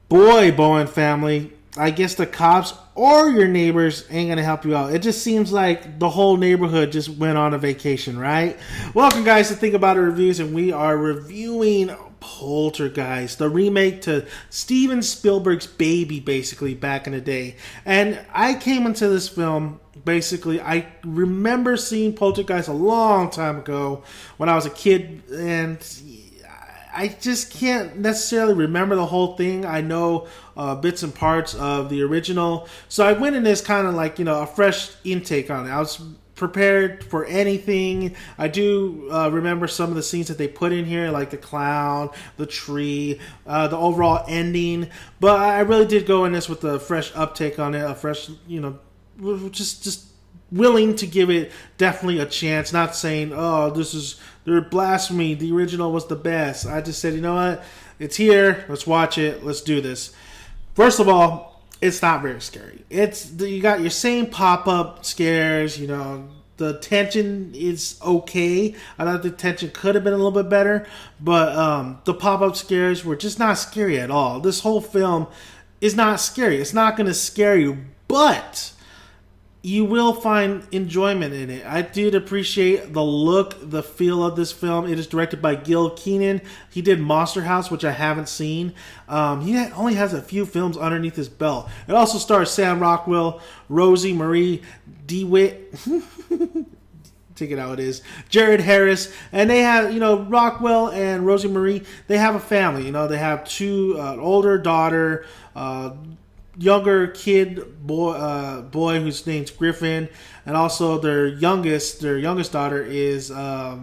Boy, Bowen family, I guess the cops or your neighbors ain't gonna help you out. It just seems like the whole neighborhood just went on a vacation, right? Welcome, guys, to Think About It Reviews, and we are reviewing Poltergeist, the remake to Steven Spielberg's baby, basically, back in the day. And I came into this film, basically, I remember seeing Poltergeist a long time ago when I was a kid, and I just can't necessarily remember the whole thing. I know bits and parts of the original. So I went in this kind of like, a fresh intake on it. I was prepared for anything. I do remember some of the scenes that they put in here, like the clown, the tree, the overall ending. But I really did go in this with a fresh uptake on it, a fresh, just willing to give it definitely a chance. Not saying, oh, they're blasphemy, the original was the best. I just said, you know what, it's here, let's watch it, let's do this. First of all, it's not very scary. You got your same pop-up scares, the tension is okay. I thought the tension could have been a little bit better, but the pop-up scares were just not scary at all. This whole film is not scary. It's not going to scare you, but you will find enjoyment in it. I did appreciate the look, the feel of this film. It is directed by Gil Keenan. He did Monster House, which I haven't seen. He only has a few films underneath his belt. It also stars Sam Rockwell, Rosie Marie DeWitt. Take it how it is. Jared Harris. And they have, Rockwell and Rosie Marie, they have a family. They have two, older daughter, younger kid boy whose name's Griffin, and also their youngest daughter is what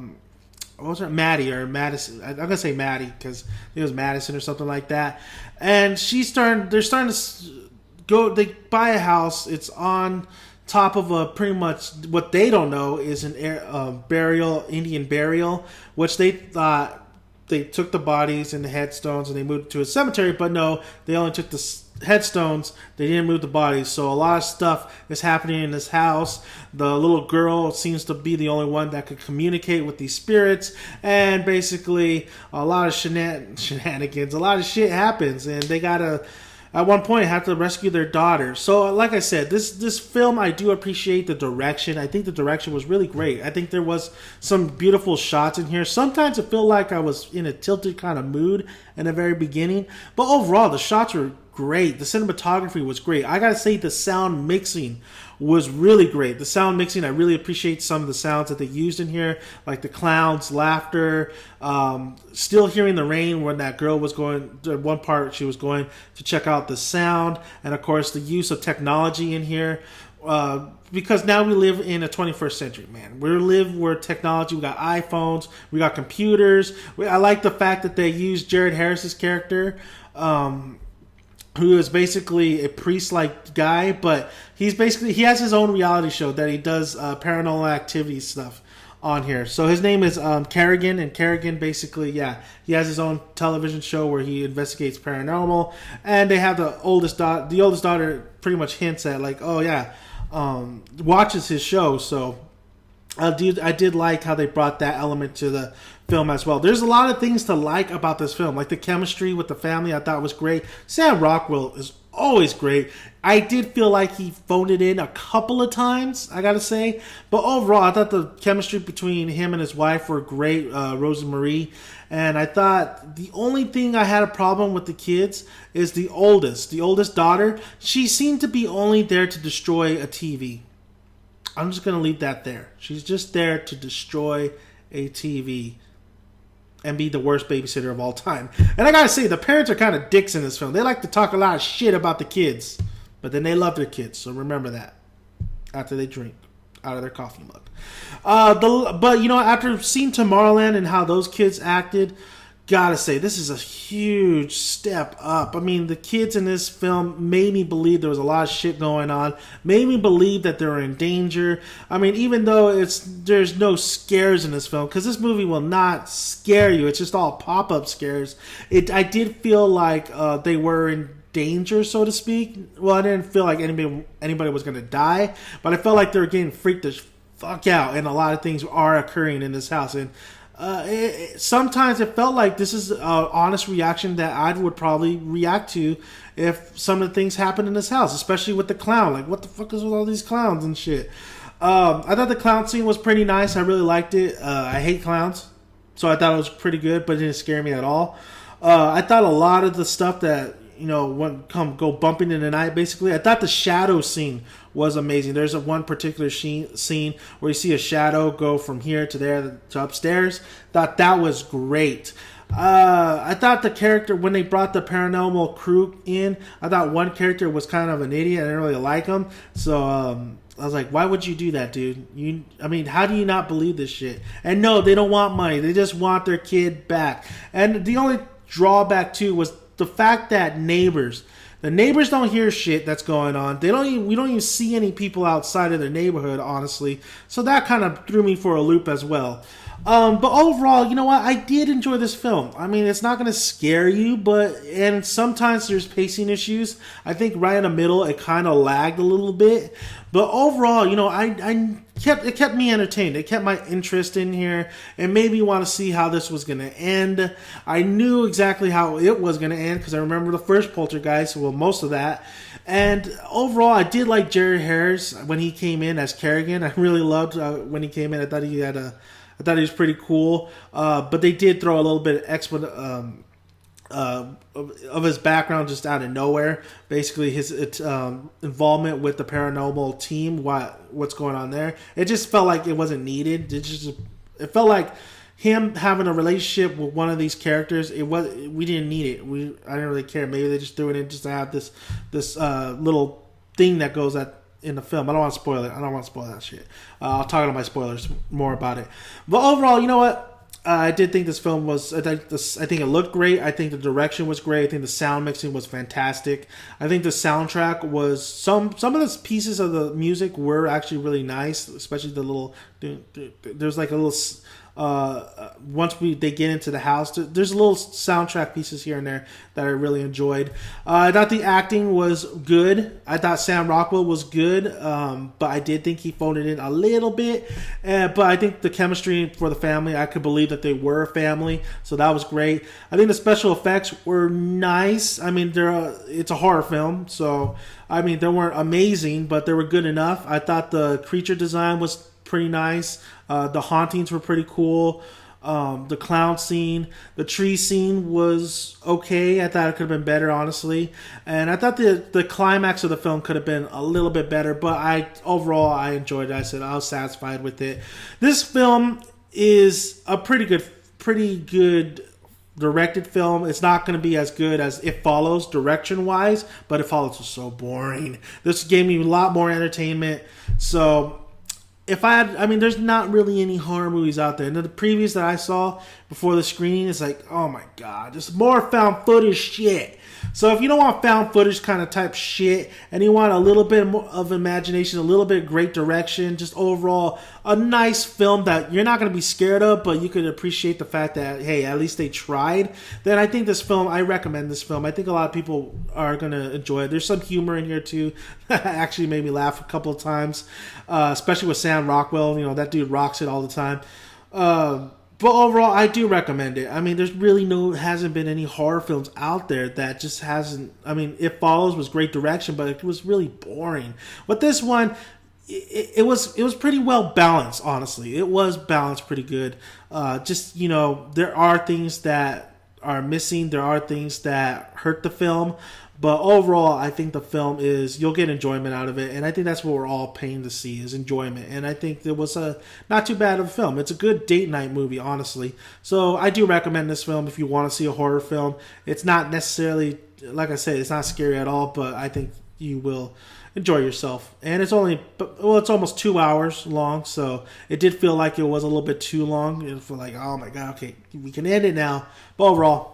was her, Maddie or Madison. I'm gonna say Maddie because it was Madison or something like that. And they're starting to go. They buy a house. It's on top of a pretty much what they don't know is an Indian burial, which they thought they took the bodies and the headstones and they moved to a cemetery, but no, they only took the headstones. They didn't move the bodies. So a lot of stuff is happening in this house. The little girl seems to be the only one that could communicate with these spirits, and basically a lot of shenanigans, a lot of shit happens, and they gotta at one point have to rescue their daughter. So like I said, this film, I do appreciate the direction. I think the direction was really great. I think there was some beautiful shots in here. Sometimes it felt like I was in a tilted kind of mood in the very beginning, but overall the shots were great. The cinematography was great. I gotta say the sound mixing was really great. The sound mixing, I really appreciate some of the sounds that they used in here, like the clowns' laughter, still hearing the rain when that girl was going, one part she was going to check out the sound, and of course the use of technology in here. Because now we live in a 21st century, man. We live where technology, we got iPhones, we got computers. I like the fact that they used Jared Harris's character, who is basically a priest-like guy, but he has his own reality show that he does paranormal activity stuff on here. So his name is Kerrigan, and Kerrigan basically, he has his own television show where he investigates paranormal, and they have the oldest daughter pretty much hints at like, watches his show. So I did like how they brought that element to the film as well. There's a lot of things to like about this film, like the chemistry with the family I thought was great. Sam Rockwell is always great. I did feel like he phoned it in a couple of times, I gotta say, but overall I thought the chemistry between him and his wife were great, Rosie Marie. And I thought the only thing I had a problem with the kids is the oldest daughter. She seemed to be only there to destroy a TV. I'm just gonna leave that there. She's just there to destroy a TV and be the worst babysitter of all time. And I gotta say, the parents are kind of dicks in this film. They like to talk a lot of shit about the kids, but then they love their kids, so remember that after they drink out of their coffee mug. But after seeing Tomorrowland and how those kids acted, gotta say, this is a huge step up. I mean, the kids in this film made me believe there was a lot of shit going on, made me believe that they were in danger. I mean, even though there's no scares in this film, because this movie will not scare you, it's just all pop-up scares. I did feel like they were in danger, so to speak. Well, I didn't feel like anybody was going to die, but I felt like they were getting freaked the fuck out, and a lot of things are occurring in this house. And Sometimes it felt like this is an honest reaction that I would probably react to if some of the things happened in this house, especially with the clown. Like, what the fuck is with all these clowns and shit? I thought the clown scene was pretty nice. I really liked it. I hate clowns, so I thought it was pretty good, but it didn't scare me at all. I thought a lot of the stuff that go bumping in the night. Basically, I thought the shadow scene was amazing. There's one particular scene where you see a shadow go from here to there to upstairs. Thought that was great. I thought the character, when they brought the paranormal crew in, I thought one character was kind of an idiot. I didn't really like him. So I was like, why would you do that, dude? How do you not believe this shit? And no, they don't want money. They just want their kid back. And the only drawback, too, was the fact that the neighbors don't hear shit that's going on. We don't even see any people outside of their neighborhood, honestly. So that kind of threw me for a loop as well. But overall, you know what? I did enjoy this film. I mean, it's not going to scare you, and sometimes there's pacing issues. I think right in the middle, it kind of lagged a little bit. But overall, it kept me entertained. It kept my interest in here. It made me want to see how this was going to end. I knew exactly how it was going to end because I remember the first Poltergeist, well, most of that. And overall, I did like Jerry Harris when he came in as Kerrigan. I really loved when he came in. I thought he was pretty cool. But they did throw a little bit of of his background just out of nowhere. Basically, his involvement with the paranormal team, what's going on there. It just felt like it wasn't needed. It felt like him having a relationship with one of these characters. We didn't need it. I didn't really care. Maybe they just threw it in just to have this little thing that goes in the film. I don't want to spoil it. I don't want to spoil that shit. I'll talk about my spoilers more about it. But overall, you know what? I did think this film was. I think it looked great. I think the direction was great. I think the sound mixing was fantastic. I think the soundtrack was some of the pieces of the music were actually really nice, especially the little. There's like a little. Once they get into the house, there's little soundtrack pieces here and there that I really enjoyed. I thought the acting was good. I thought Sam Rockwell was good, but I did think he phoned it in a little bit. But I think the chemistry for the family, I could believe that they were a family, so that was great. I think the special effects were nice. I mean, it's a horror film, so I mean they weren't amazing, but they were good enough. I thought the creature design was pretty nice. The hauntings were pretty cool. The clown scene, the tree scene was okay. I thought it could have been better, honestly. And I thought the climax of the film could have been a little bit better. But overall I enjoyed it. I was satisfied with it. This film is a pretty good directed film. It's not going to be as good as It Follows direction wise, but It Follows was so boring. This gave me a lot more entertainment. So there's not really any horror movies out there. And the previews that I saw before the screening is like, oh my god, there's more found footage shit. So if you don't want found footage kind of type shit, and you want a little bit more of imagination, a little bit of great direction, just overall a nice film that you're not going to be scared of, but you could appreciate the fact that, hey, at least they tried, then I think I recommend this film. I think a lot of people are going to enjoy it. There's some humor in here too. Actually made me laugh a couple of times, especially with Sam Rockwell. That dude rocks it all the time. But overall, I do recommend it. I mean, there's really hasn't been any horror films out there that just hasn't. I mean, It Follows was great direction, but it was really boring. But this one, it was pretty well balanced. Honestly, it was balanced pretty good. There are things that are missing. There are things that hurt the film. But overall, I think the film you'll get enjoyment out of it. And I think that's what we're all paying to see is enjoyment. And I think it was not too bad of a film. It's a good date night movie, honestly. So I do recommend this film if you want to see a horror film. It's not necessarily, like I said, it's not scary at all. But I think you will enjoy yourself. And it's almost 2 hours long. So it did feel like it was a little bit too long. It felt like, oh my God, okay, we can end it now. But overall,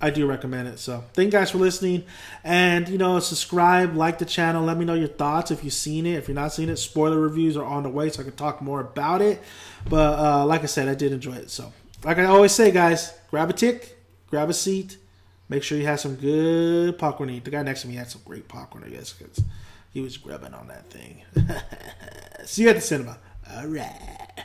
I do recommend it. So thank you guys for listening, and subscribe, like the channel, let me know your thoughts if you've seen it. If you're not seeing it, spoiler reviews are on the way so I can talk more about it. But like I said, I did enjoy it. So like I always say, guys, grab a tick, grab a seat, make sure you have some good popcorn to eat. The guy next to me had some great popcorn, I guess, because he was grubbing on that thing. See you at the cinema. All right.